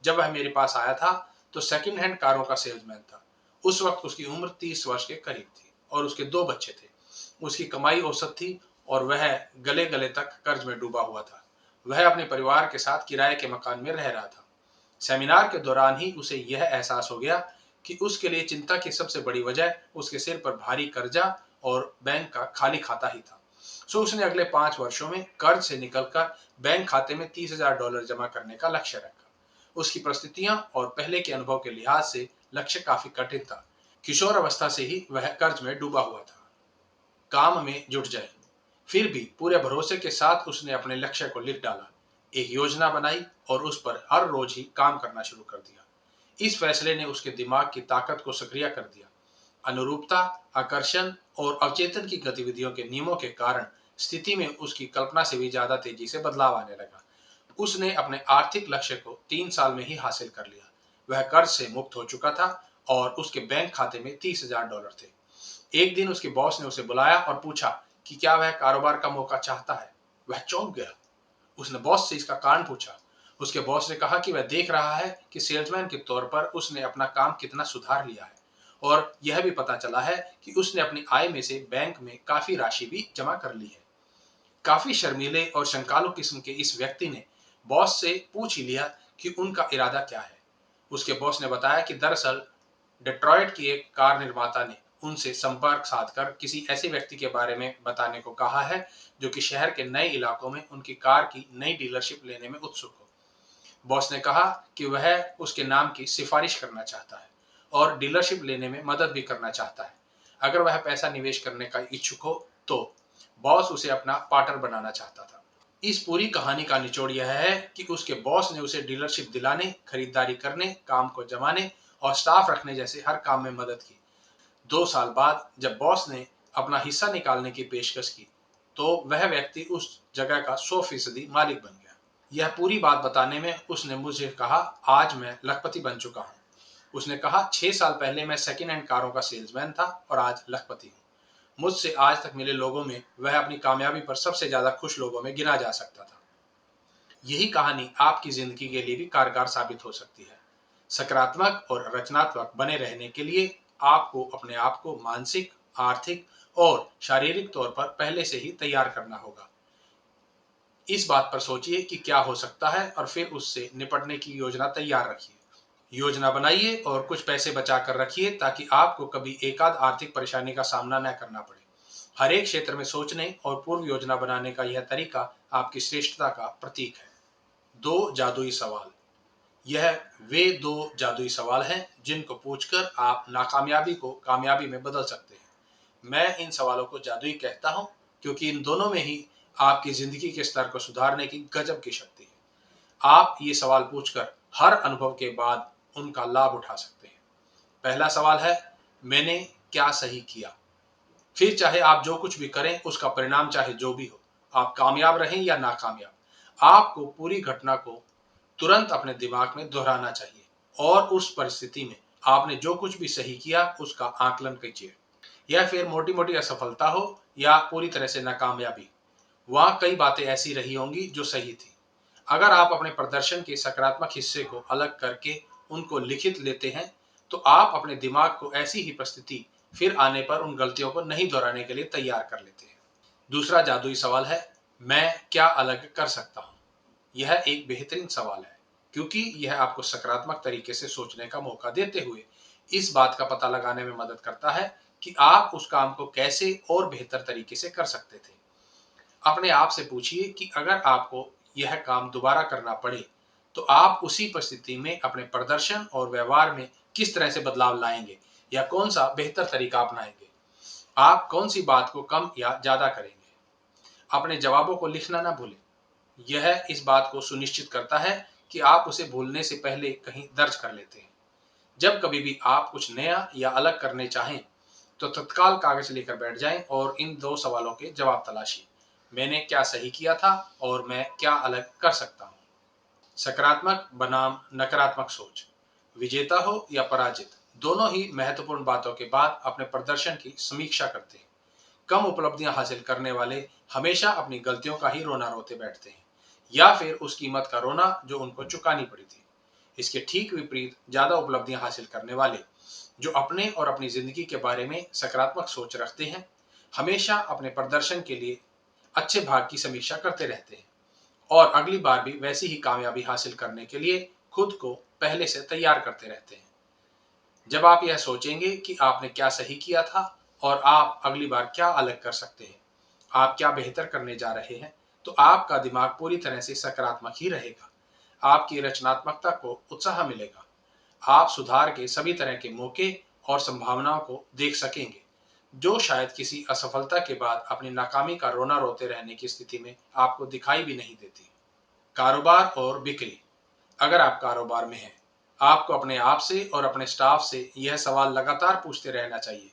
जब वह मेरे पास आया था तो सेकंड हैंड कारों का सेल्समैन था। उस वक्त उसकी उम्र 30 वर्ष के करीब थी और उसके 2 बच्चे थे। उसकी कमाई औसत थी और वह गले गले तक कर्ज में डूबा हुआ था। वह अपने परिवार के साथ किराए के मकान में रह रहा था। सेमिनार के दौरान ही उसे यह एहसास हो गया कि उसके लिए चिंता की सबसे बड़ी वजह उसके सिर पर भारी कर्जा और बैंक का खाली खाता ही था। सो उसने अगले 5 वर्षों में कर्ज से निकलकर बैंक खाते में $30,000 जमा करने का लक्ष्य रखा। उसकी परिस्थितियां और पहले के अनुभव के लिहाज से लक्ष्य काफी कठिन था। किशोर अवस्था से ही वह कर्ज में डूबा हुआ था। काम में जुट जाए। फिर भी पूरे भरोसे के साथ उसने अपने लक्ष्य को लिख डाला, एक योजना बनाई और उस पर हर रोज ही काम करना शुरू कर दिया। इस फैसले ने उसके दिमाग की ताकत को सक्रिय कर दिया। अनुरूपता, आकर्षण और अवचेतन की गतिविधियों के नियमों के कारण स्थिति में उसकी कल्पना से भी ज्यादा तेजी से बदलाव आने लगा। उसने अपने आर्थिक लक्ष्य को 3 साल में ही हासिल कर लिया। वह कर्ज से मुक्त हो चुका था और उसके बैंक खाते में $30,000 थे। एक दिन उसके बॉस ने उसे बुलाया और पूछा कि क्या वह कारोबार का मौका चाहता है। वह चौंक गया। उसने बॉस से इसका कारण पूछा। उसके बॉस ने कहा कि वह देख रहा है कि सेल्समैन के तौर पर उसने अपना काम कितना सुधार लिया है और यह भी पता चला है कि उसने अपनी आय में से बैंक में काफी राशि भी जमा कर ली है। काफी शर्मीले और शंकालु किस्म के इस व्यक्ति ने बॉस से पूछ ही लिया कि उनका इरादा क्या है। उसके बॉस ने बताया कि दरअसल डेट्रॉयट की एक कार निर्माता ने उनसे संपर्क साधकर किसी ऐसे व्यक्ति के बारे में बताने को कहा है जो कि शहर के नए इलाकों में उनकी कार की नई डीलरशिप लेने में उत्सुक हो। बॉस ने कहा कि वह उसके नाम की सिफारिश करना चाहता है और डीलरशिप लेने में मदद भी करना चाहता है। अगर वह पैसा निवेश करने का इच्छुक हो तो बॉस उसे अपना पार्टनर बनाना चाहता था। इस पूरी कहानी का निचोड़ यह है कि उसके बॉस ने उसे डीलरशिप दिलाने, खरीदारी करने, काम को जमाने और स्टाफ रखने जैसे हर काम में मदद की। 2 साल बाद जब बॉस ने अपना हिस्सा निकालने की पेशकश की तो वह व्यक्ति उस जगह का 100% मालिक बन गया। यह पूरी बात बताने में उसने मुझे कहा, आज मैं लखपति बन चुका हूँ। उसने कहा, 6 साल पहले मैं सेकेंड हैंड कारों का सेल्समैन था और आज लखपति हूँ। मुझसे आज तक मिले लोगों में वह अपनी कामयाबी पर सबसे ज्यादा खुश लोगों में गिना जा सकता था। यही कहानी आपकी जिंदगी के लिए भी कारगर साबित हो सकती है। सकारात्मक और रचनात्मक बने रहने के लिए आपको अपने आप को मानसिक, आर्थिक और शारीरिक तौर पर पहले से ही तैयार करना होगा। इस बात पर सोचिए कि क्या हो सकता है और फिर उससे निपटने की योजना तैयार रखिए। योजना बनाइए और कुछ पैसे बचा कर रखिए ताकि आपको कभी एकाध आर्थिक परेशानी का सामना न करना पड़े। हर एक क्षेत्र में सोचने और पूर्व योजना बनाने का यह तरीका आपकी श्रेष्ठता का प्रतीक है। 2 जादुई सवाल। यह वे 2 जादुई सवाल हैं जिनको पूछकर आप नाकामयाबी को कामयाबी में बदल सकते हैं। मैं इन सवालों को जादुई कहता हूं क्योंकि इन दोनों में ही आपकी जिंदगी के स्तर को सुधारने की गजब की शक्ति है। आप ये सवाल पूछकर हर अनुभव के बाद उनका लाभ उठा सकते हैं। पहला सवाल है, मैंने क्या सही किया। फिर चाहे आप जो कुछ भी करें उसका परिणाम चाहे जो भी हो, आप कामयाब रहें या नाकामयाब, आपको पूरी घटना को तुरंत अपने दिमाग में दोहराना चाहिए और उस परिस्थिति में आपने जो कुछ भी सही किया उसका आकलन कीजिए। या फिर मोटी मोटी असफलता हो या पूरी तरह से नाकामयाबी, वहां कई बातें ऐसी रही होंगी जो सही थी। अगर आप अपने प्रदर्शन के सकारात्मक हिस्से को अलग करके उनको लिखित लेते हैं तो आप अपने दिमाग को ऐसी ही परिस्थिति फिर आने पर उन गलतियों को नहीं दोहराने के लिए तैयार कर लेते हैं। दूसरा जादुई सवाल है, मैं क्या अलग कर सकता हूं। यह एक बेहतरीन सवाल है क्योंकि यह आपको सकारात्मक तरीके से सोचने का मौका देते हुए इस बात का पता लगाने में मदद करता है कि आप उस काम को कैसे और बेहतर तरीके से कर सकते थे। अपने आप से पूछिए कि अगर आपको यह काम दोबारा करना पड़े तो आप उसी परिस्थिति में अपने प्रदर्शन और व्यवहार में किस तरह से बदलाव लाएंगे या कौन सा बेहतर तरीका अपनाएंगे। आप कौन सी बात को कम या ज्यादा करेंगे। अपने जवाबों को लिखना ना भूलें। यह इस बात को सुनिश्चित करता है कि आप उसे भूलने से पहले कहीं दर्ज कर लेते हैं। जब कभी भी आप कुछ नया या अलग करने चाहें तो तत्काल कागज लेकर बैठ जाएं और इन 2 सवालों के जवाब तलाशिए। मैंने क्या सही किया था और मैं क्या अलग कर सकता हूँ। सकारात्मक बनाम नकारात्मक सोच। विजेता हो या पराजित, दोनों ही महत्वपूर्ण बातों के बाद अपने प्रदर्शन की समीक्षा करते हैं। कम उपलब्धियां हासिल करने वाले हमेशा अपनी गलतियों का ही रोना रोते बैठते हैं, या फिर उस कीमत का रोना जो उनको चुकानी पड़ी थी। इसके ठीक विपरीत ज्यादा उपलब्धियां हासिल करने वाले, जो अपने और अपनी जिंदगी के बारे में सकारात्मक सोच रखते हैं, हमेशा अपने प्रदर्शन के लिए अच्छे भाग की समीक्षा करते रहते हैं और अगली बार भी वैसी ही कामयाबी हासिल करने के लिए खुद को पहले से तैयार करते रहते हैं। जब आप यह सोचेंगे कि आपने क्या सही किया था और आप अगली बार क्या अलग कर सकते हैं, आप क्या बेहतर करने जा रहे हैं, तो आपका दिमाग पूरी तरह से सकारात्मक ही रहेगा। आपकी रचनात्मकता को उत्साह मिलेगा। आप सुधार के सभी तरह के मौके और संभावनाओं को देख सकेंगे, जो शायद किसी असफलता के बाद अपनी नाकामी का रोना रोते रहने की स्थिति में आपको दिखाई भी नहीं देती। कारोबार और बिक्री। अगर आप कारोबार में हैं, आपको अपने आप से और अपने स्टाफ से यह सवाल लगातार पूछते रहना चाहिए,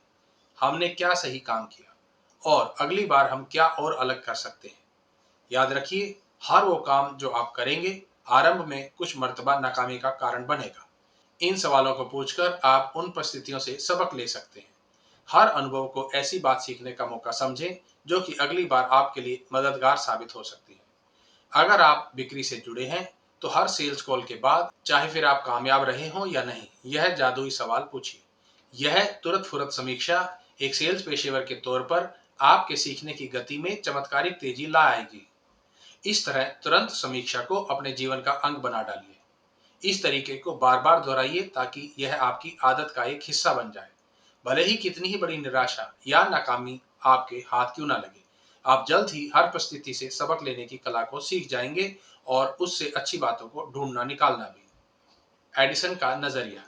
हमने क्या सही काम किया और अगली बार हम क्या और अलग कर सकते हैं। याद रखिए, हर वो काम जो आप करेंगे आरंभ में कुछ मर्तबा नाकामी का कारण बनेगा। इन सवालों को पूछकर आप उन परिस्थितियों से सबक ले सकते हैं। हर अनुभव को ऐसी बात सीखने का मौका समझें जो कि अगली बार आपके लिए मददगार साबित हो सकती है। अगर आप बिक्री से जुड़े हैं, तो हर सेल्स कॉल के बाद, चाहे फिर आप कामयाब रहे हों या नहीं, यह जादुई सवाल पूछिए। यह तुरंत फुरत समीक्षा एक सेल्स पेशेवर के तौर पर आपके सीखने की गति में चमत्कारिक तेजी ला आएगी। इस तरह तुरंत समीक्षा को अपने जीवन का अंग बना डालिए। इस तरीके को बार बार दोहराइए ताकि यह आपकी आदत का एक हिस्सा बन जाए। भले ही कितनी ही बड़ी निराशा या नाकामी आपके हाथ क्यों ना लगे, आप जल्द ही हर परिस्थिति से सबक लेने की कला को सीख जाएंगे और उससे अच्छी बातों को ढूंढना निकालना भी। एडिसन का नजरिया।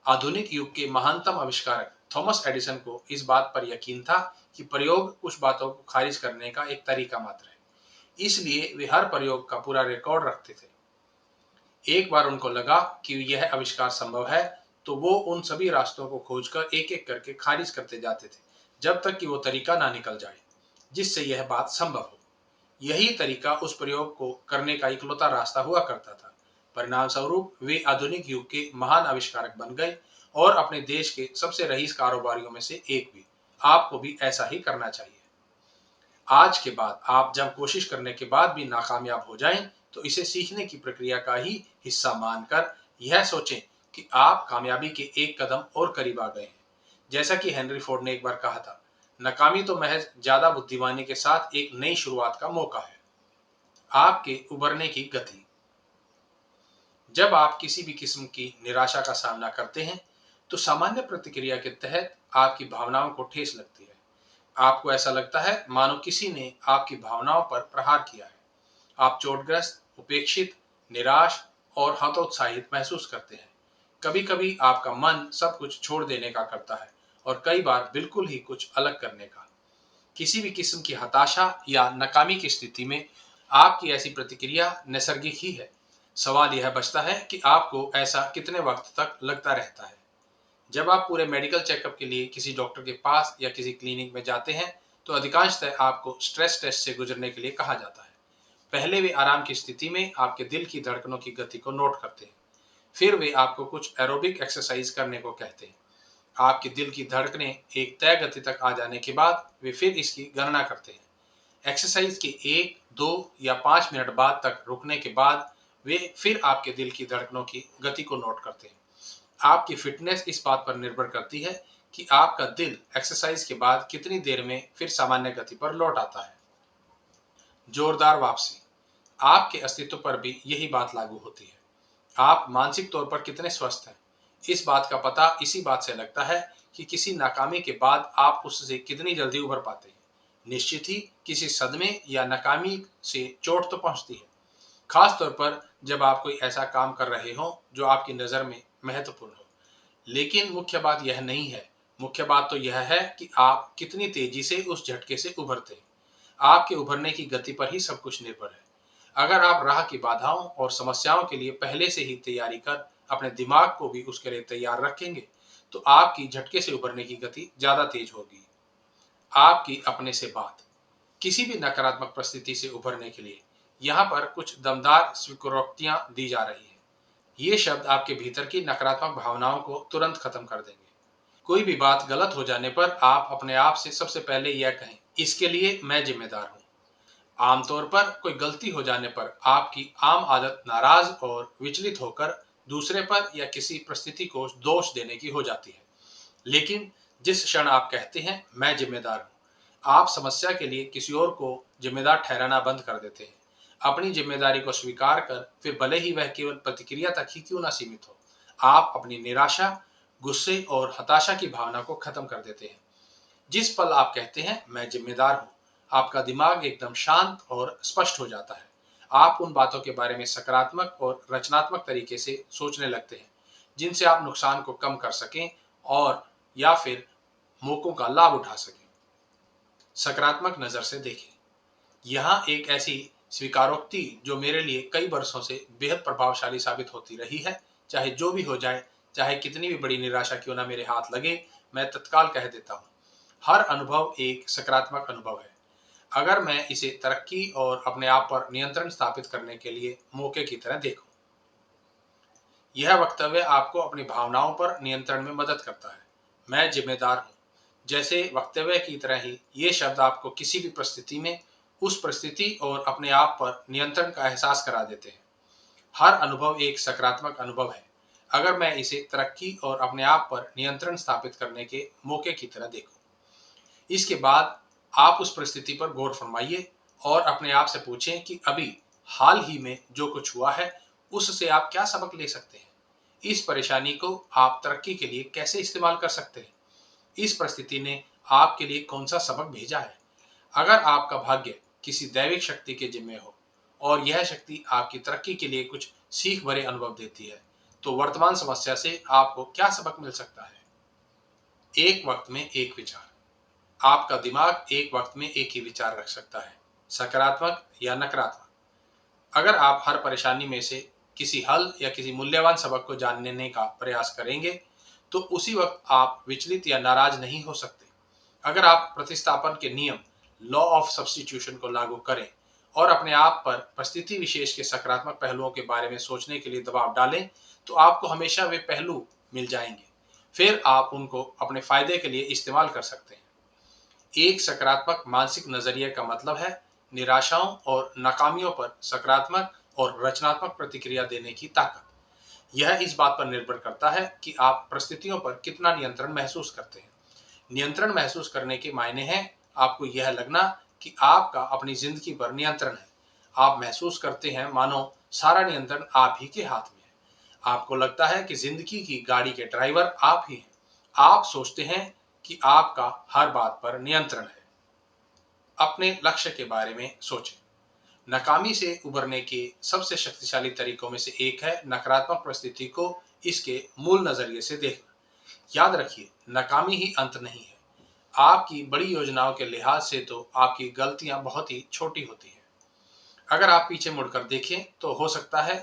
आधुनिक युग के महानतम आविष्कारक थॉमस एडिसन को इस बात पर यकीन था कि प्रयोग कुछ बातों को खारिज करने का एक तरीका मात्र है, इसलिए वे हर प्रयोग का पूरा रिकॉर्ड रखते थे। एक बार उनको लगा कि यह आविष्कार संभव है, तो वो उन सभी रास्तों को खोजकर एक एक करके खारिज करते जाते थे, जब तक कि वो तरीका ना निकल जाए जिससे यह बात संभव हो। यही तरीका उस प्रयोग को करने का इकलौता रास्ता हुआ करता था। परिणाम स्वरूप वे आधुनिक युग के महान आविष्कारक बन गए और अपने देश के सबसे रईस कारोबारियों में से एक भी। आपको भी ऐसा ही करना चाहिए। आज के बाद आप जब कोशिश करने के बाद भी नाकामयाब हो जाएं, तो इसे सीखने की प्रक्रिया का ही हिस्सा मानकर यह सोचें कि आप कामयाबी के एक कदम और करीब आ गए हैं। जैसा कि हेनरी फोर्ड ने एक बार कहा था, नाकामी तो महज ज्यादा बुद्धिमानी के साथ एक नई शुरुआत का मौका है। आपके उभरने की गति। जब आप किसी भी किस्म की निराशा का सामना करते हैं, तो सामान्य प्रतिक्रिया के तहत आपकी भावनाओं को ठेस लगती है। आपको ऐसा लगता है मानो किसी ने आपकी भावनाओं पर प्रहार किया है। आप चोटग्रस्त, उपेक्षित, निराश और हतोत्साहित महसूस करते हैं। कभी कभी आपका मन सब कुछ छोड़ देने का करता है और कई बार बिल्कुल ही कुछ अलग करने का। किसी भी किस्म की हताशा या नाकामी की स्थिति में आपकी ऐसी प्रतिक्रिया नैसर्गिक ही है। सवाल यह बचता है कि आपको ऐसा कितने वक्त तक लगता रहता है। जब आप पूरे मेडिकल चेकअप के लिए किसी डॉक्टर के पास या किसी क्लिनिक में जाते हैं, तो अधिकांशतः आपको स्ट्रेस टेस्ट से गुजरने के लिए कहा जाता है। पहले वे आराम की स्थिति में आपके दिल की धड़कनों की गति को नोट करते हैं। फिर वे आपको कुछ एरोबिक एक्सरसाइज करने को कहते हैं। आपके दिल की धड़कनें एक तय गति तक आ जाने के बाद वे फिर इसकी गणना करते हैं। एक्सरसाइज के 1, 2 या 5 मिनट बाद तक रुकने के बाद वे फिर आपके दिल की धड़कनों की गति को नोट करते हैं। आपकी फिटनेस इस बात पर निर्भर करती है कि आपका दिल एक्सरसाइज के बाद कितनी देर में फिर सामान्य गति पर लौट आता है। जोरदार वापसी। आपके अस्तित्व पर भी यही बात लागू होती है। आप मानसिक तौर पर कितने स्वस्थ हैं, इस बात का पता इसी बात से लगता है कि किसी नाकामी के बाद आप उससे कितनी जल्दी उभर पाते हैं। निश्चित ही किसी सदमे या नाकामी से चोट तो पहुंचती है, खास तौर पर जब आप कोई ऐसा काम कर रहे हो जो आपकी नज़र में महत्वपूर्ण हो। लेकिन मुख्य बात यह नहीं है। मुख्य बात तो यह है कि आप कितनी तेजी से उस झटके से उभरते हैं। आपके उभरने की गति पर ही सब कुछ निर्भर है। अगर आप राह की बाधाओं और समस्याओं के लिए पहले से ही तैयारी कर अपने दिमाग को भी उसके लिए तैयार रखेंगे, तो आपकी झटके से उभरने की गति ज्यादा तेज होगी। आपकी अपने से बात। किसी भी नकारात्मक परिस्थिति से उभरने के लिए यहाँ पर कुछ दमदार स्वीकारोक्तियां दी जा रही है। ये शब्द आपके भीतर की नकारात्मक भावनाओं को तुरंत खत्म कर देंगे। कोई भी बात गलत हो जाने पर आप अपने आप से सबसे पहले यह कहें, इसके लिए मैं जिम्मेदार हूँ। आमतौर पर कोई गलती हो जाने पर आपकी आम आदत नाराज और विचलित होकर दूसरे पर या किसी परिस्थिति को दोष देने की हो जाती है। लेकिन जिस क्षण आप कहते हैं मैं जिम्मेदार हूँ, आप समस्या के लिए किसी और को जिम्मेदार ठहराना बंद कर देते हैं। अपनी जिम्मेदारी को स्वीकार कर फिर भले ही वह केवल प्रतिक्रिया तक ही क्यों ना सीमित हो, आप अपनी निराशा, गुस्से और हताशा की भावना को खत्म कर देते हैं। जिस पल आप कहते हैं मैं जिम्मेदार हूं, आपका दिमाग एकदम शांत और स्पष्ट हो जाता है। आप उन बातों के बारे में सकारात्मक और रचनात्मक तरीके से सोचने लगते हैं जिनसे आप नुकसान को कम कर सकें और या फिर मौकों का लाभ उठा सकें। सकारात्मक नजर से देखें। यहाँ एक ऐसी स्वीकारोक्ति जो मेरे लिए कई वर्षों से बेहद प्रभावशाली साबित होती रही है। चाहे जो भी हो जाए, चाहे कितनी भी बड़ी निराशा क्यों ना मेरे हाथ लगे, मैं तत्काल कह देता हूँ, हर अनुभव एक सकारात्मक अनुभव है, अगर मैं इसे तरक्की और अपने आप पर नियंत्रण स्थापित करने के लिए मौके की तरह देखूं। यह वक्तव्य आपको अपनी भावनाओं पर नियंत्रण में मदद करता है। मैं जिम्मेदार हूँ जैसे वक्तव्य की तरह ही ये शब्द आपको किसी भी परिस्थिति में उस परिस्थिति और अपने आप पर नियंत्रण का एहसास करा देते हैं। हर अनुभव एक सकारात्मक अनुभव है, अगर मैं इसे तरक्की और अपने आप पर नियंत्रण स्थापित करने के मौके की तरह देखूं। इसके बाद आप उस परिस्थिति पर गौर फरमाइए और अपने आप से पूछें कि अभी हाल ही में जो कुछ हुआ है उससे आप क्या सबक ले सकते हैं। इस परेशानी को आप तरक्की के लिए कैसे इस्तेमाल कर सकते हैं। इस परिस्थिति ने आपके लिए कौन सा सबक भेजा है। अगर आपका भाग्य किसी दैविक शक्ति के जिम्मे हो और यह शक्ति आपकी तरक्की के लिए कुछ सीख भरे अनुभव देती है, तो वर्तमान समस्या से आपको क्या सबक मिल सकता है। एक वक्त में एक विचार। आपका दिमाग एक वक्त में एक ही विचार रख सकता है, सकारात्मक या नकारात्मक। अगर आप हर परेशानी में से किसी हल या किसी मूल्यवान सबक को जानने का प्रयास करेंगे, तो उसी वक्त आप विचलित या नाराज नहीं हो सकते। अगर आप प्रतिस्थापन के नियम, लॉ ऑफ सब्स्टिट्यूशन को लागू करें और अपने आप पर परिस्थिति विशेष के सकारात्मक पहलुओं के बारे में सोचने के लिए दबाव डालें, तो आपको हमेशा वे पहलू मिल जाएंगे। फिर आप उनको अपने फायदे के लिए इस्तेमाल कर सकते हैं। एक सकारात्मक मानसिक नजरिए का मतलब है निराशाओं और नाकामियों पर सकारात्मक और रचनात्मक प्रतिक्रिया देने की ताकत। यह इस बात पर निर्भर करता है कि आप परिस्थितियों पर कितना नियंत्रण महसूस करते हैं। नियंत्रण महसूस करने के मायने हैं आपको यह लगना कि आपका अपनी जिंदगी पर नियंत्रण है। आप महसूस करते हैं मानो सारा नियंत्रण आप ही के हाथ में है। आपको लगता है कि जिंदगी की गाड़ी के ड्राइवर आप ही हैं। आप सोचते हैं कि आपका हर बात पर नियंत्रण है। अपने लक्ष्य के बारे में सोचें। नाकामी से उबरने के सबसे शक्तिशाली तरीकों में से एक है नकारात्मक परिस्थिति को इसके मूल नजरिए से देखना। याद रखिए, नाकामी ही अंत नहीं है। आपकी बड़ी योजनाओं के लिहाज से तो आपकी गलतियां बहुत ही छोटी होती हैं। अगर आप पीछे मुड़कर देखें तो हो सकता है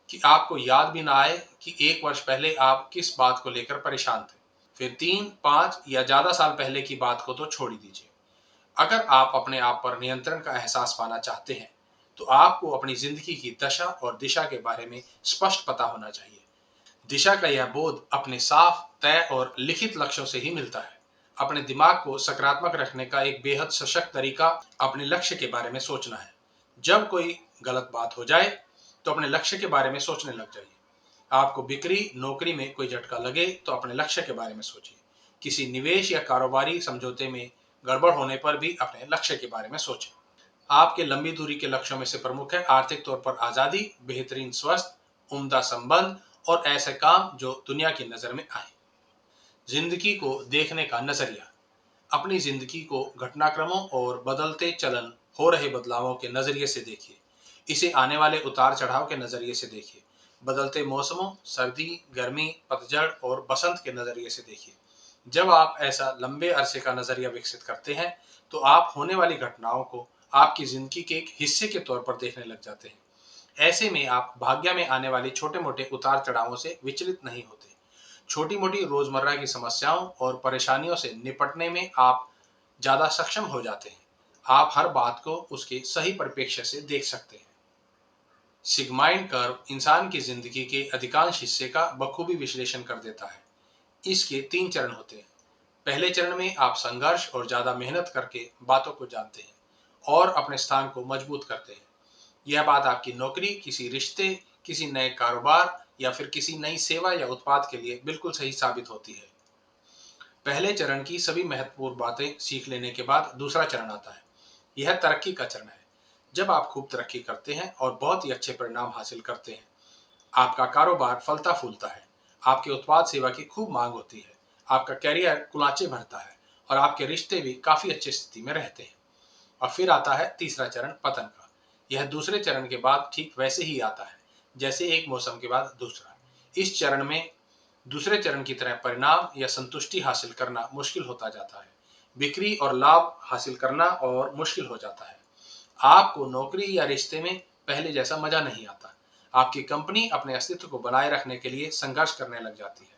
कि आपको याद भी ना आए कि एक वर्ष पहले आप किस बात को लेकर परेशान थे। फिर 3, 5 या ज्यादा साल पहले की बात को तो छोड़ ही दीजिए। अगर आप अपने आप पर नियंत्रण का एहसास पाना चाहते हैं, तो आपको अपनी जिंदगी की दशा और दिशा के बारे में स्पष्ट पता होना चाहिए। दिशा का यह बोध अपने साफ, तय और लिखित लक्ष्यों से ही मिलता है। अपने दिमाग को सकारात्मक रखने का एक बेहद सशक्त तरीका अपने लक्ष्य के बारे में सोचना है। जब कोई गलत बात हो जाए, तो अपने लक्ष्य के बारे में सोचने लग जाइए। आपको बिक्री, नौकरी में कोई झटका लगे तो अपने लक्ष्य के बारे में सोचिए। किसी निवेश या कारोबारी समझौते में गड़बड़ होने पर भी अपने लक्ष्य के बारे में सोचें। आपके लंबी दूरी के लक्ष्यों में से प्रमुख है आर्थिक तौर पर आजादी, बेहतरीन स्वास्थ्य, उम्दा संबंध और ऐसे काम जो दुनिया की नजर में आए। जिंदगी को देखने का नजरिया। अपनी जिंदगी को घटनाक्रमों और बदलते चलन, हो रहे बदलावों के नजरिए से देखिए। इसे आने वाले उतार चढ़ाव के नजरिए से देखिए। बदलते मौसमों, सर्दी, गर्मी, पतझड़ और बसंत के नजरिए से देखिए। जब आप ऐसा लंबे अरसे का नजरिया विकसित करते हैं, तो आप होने वाली घटनाओं को आपकी जिंदगी के एक हिस्से के तौर पर देखने लग जाते हैं। ऐसे में आप भाग्य में आने वाले छोटे मोटे उतार चढ़ावों से विचलित नहीं होते। छोटी मोटी रोजमर्रा की समस्याओं और परेशानियों से निपटने में आप ज्यादा सक्षम हो जाते हैं। आप हर बात को उसके सही परिप्रेक्ष्य से देख सकते हैं। सिगमाइंड कर्व इंसान की जिंदगी के अधिकांश हिस्से का बखूबी विश्लेषण कर देता है। इसके 3 चरण होते हैं। पहले चरण में आप संघर्ष और ज्यादा मेहनत करके बातों को जानते हैं और अपने स्थान को मजबूत करते हैं। यह बात आपकी नौकरी, किसी रिश्ते, किसी नए कारोबार या फिर किसी नई सेवा या उत्पाद के लिए बिल्कुल सही साबित होती है। पहले चरण की सभी महत्वपूर्ण बातें सीख लेने के बाद दूसरा चरण आता है। यह तरक्की का चरण है। जब आप खूब तरक्की करते हैं और बहुत ही अच्छे परिणाम हासिल करते हैं, आपका कारोबार फलता फूलता है, आपके उत्पाद सेवा की खूब मांग होती है, आपका कैरियर कुलाचे भरता है और आपके रिश्ते भी काफी अच्छी स्थिति में रहते हैं। और फिर आता है तीसरा चरण, पतन का। यह दूसरे चरण के बाद ठीक वैसे ही आता है जैसे एक मौसम के बाद दूसरा। इस चरण में दूसरे चरण की तरह परिणाम या संतुष्टि हासिल करना मुश्किल होता जाता है। बिक्री और लाभ हासिल करना और मुश्किल हो जाता है। आपको नौकरी या रिश्ते में पहले जैसा मजा नहीं आता। आपकी कंपनी अपने अस्तित्व को बनाए रखने के लिए संघर्ष करने लग जाती है।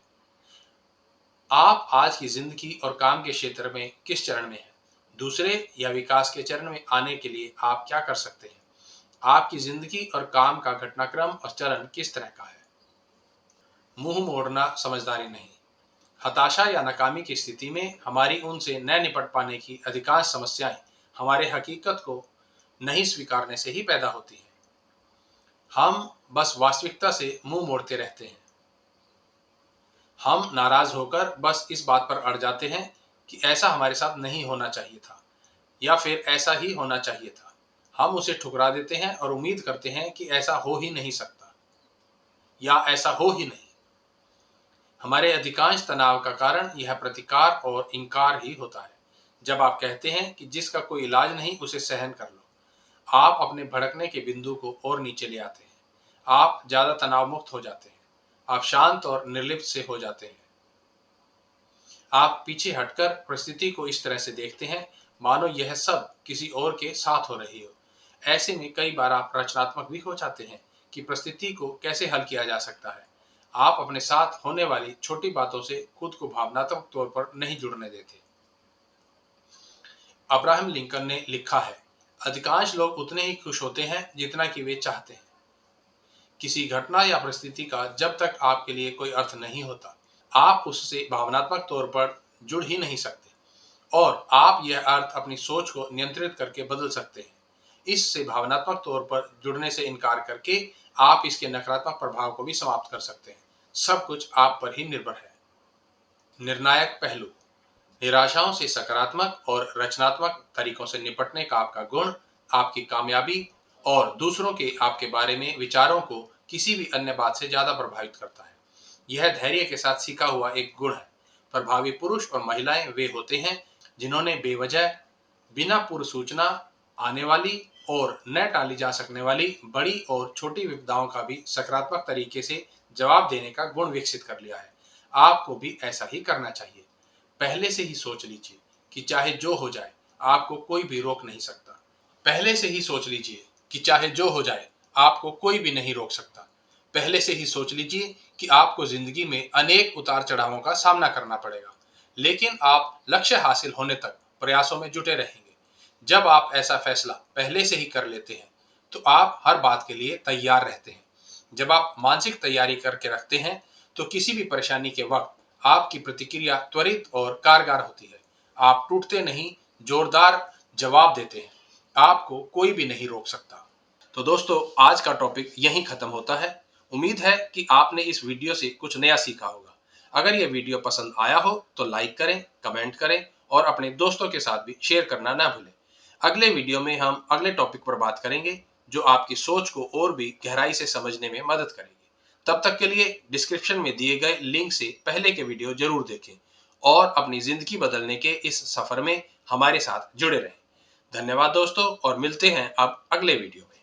आप आज की जिंदगी और काम के क्षेत्र में किस चरण में हैं? दूसरे या विकास के चरण में आने के लिए आप क्या कर सकते हैं? आपकी जिंदगी और काम का घटनाक्रम और चरण किस तरह का है? मुंह मोड़ना समझदारी नहीं। हताशा या नाकामी की स्थिति में हमारी उनसे न निपट पाने की अधिकांश समस्याएं हमारे हकीकत को नहीं स्वीकारने से ही पैदा होती हैं। हम बस वास्तविकता से मुंह मोड़ते रहते हैं। हम नाराज होकर बस इस बात पर अड़ जाते हैं कि ऐसा हमारे साथ नहीं होना चाहिए था या फिर ऐसा ही होना चाहिए था। हम उसे ठुकरा देते हैं और उम्मीद करते हैं कि ऐसा हो ही नहीं सकता या ऐसा हो ही नहीं। हमारे अधिकांश तनाव का कारण यह प्रतिकार और इनकार ही होता है। जब आप कहते हैं कि जिसका कोई इलाज नहीं उसे सहन कर लो, आप अपने भड़कने के बिंदु को और नीचे ले आते हैं। आप ज्यादा तनाव मुक्त हो जाते हैं। आप शांत और निर्लिप्त से हो जाते हैं। आप पीछे हटकर परिस्थिति को इस तरह से देखते हैं मानो यह सब किसी और के साथ हो रही हो। ऐसे में कई बार आप रचनात्मक भी हो जाते हैं कि परिस्थिति को कैसे हल किया जा सकता है। आप अपने साथ होने वाली छोटी बातों से खुद को भावनात्मक तौर पर नहीं जुड़ने देते। अब्राहम लिंकन ने लिखा है, अधिकांश लोग उतने ही खुश होते हैं जितना कि वे चाहते हैं। किसी घटना या परिस्थिति का जब तक आपके लिए कोई अर्थ नहीं होता, आप उससे भावनात्मक तौर पर जुड़ ही नहीं सकते और आप यह अर्थ अपनी सोच को नियंत्रित करके बदल सकते हैं। इससे भावनात्मक तौर पर जुड़ने से इनकार करके आप इसके नकारात्मक प्रभाव को भी समाप्त कर सकते हैं। सब कुछ आप पर ही निर्भर है। निर्णायक पहलू। निराशाओं से सकारात्मक और रचनात्मक तरीकों से निपटने का आपका गुण आपकी कामयाबी और दूसरों के आपके बारे में विचारों को किसी भी अन्य बात से ज्यादा प्रभावित करता है। यह धैर्य के साथ सीखा हुआ एक गुण है। प्रभावी पुरुष और महिलाएं वे होते हैं जिन्होंने बेवजह, बिना पूर्व सूचना आने वाली और न टाली जा सकने वाली बड़ी और छोटी विपदाओं का भी सकारात्मक तरीके से जवाब देने का गुण विकसित कर लिया है। आपको भी ऐसा ही करना चाहिए। पहले से ही सोच लीजिए कि चाहे जो हो जाए, आपको कोई भी रोक नहीं सकता। पहले से ही सोच लीजिए कि चाहे जो हो जाए, आपको कोई भी नहीं रोक सकता। पहले से ही सोच लीजिए कि आपको जिंदगी में अनेक उतार चढ़ावों का सामना करना पड़ेगा, लेकिन आप लक्ष्य हासिल होने तक प्रयासों में जुटे रहेंगे। जब आप ऐसा फैसला पहले से ही कर लेते हैं, तो आप हर बात के लिए तैयार रहते हैं। जब आप मानसिक तैयारी करके रखते हैं, तो किसी भी परेशानी के वक्त आपकी प्रतिक्रिया त्वरित और कारगर होती है। आप टूटते नहीं, जोरदार जवाब देते हैं। आपको कोई भी नहीं रोक सकता। तो दोस्तों, आज का टॉपिक यहीं खत्म होता है। उम्मीद है कि आपने इस वीडियो से कुछ नया सीखा होगा। अगर यह वीडियो पसंद आया हो तो लाइक करें, कमेंट करें और अपने दोस्तों के साथ भी शेयर करना ना भूलें। अगले वीडियो में हम अगले टॉपिक पर बात करेंगे जो आपकी सोच को और भी गहराई से समझने में मदद करेगी। तब तक के लिए डिस्क्रिप्शन में दिए गए लिंक से पहले के वीडियो जरूर देखें और अपनी जिंदगी बदलने के इस सफर में हमारे साथ जुड़े रहें। धन्यवाद दोस्तों, और मिलते हैं अब अगले वीडियो में।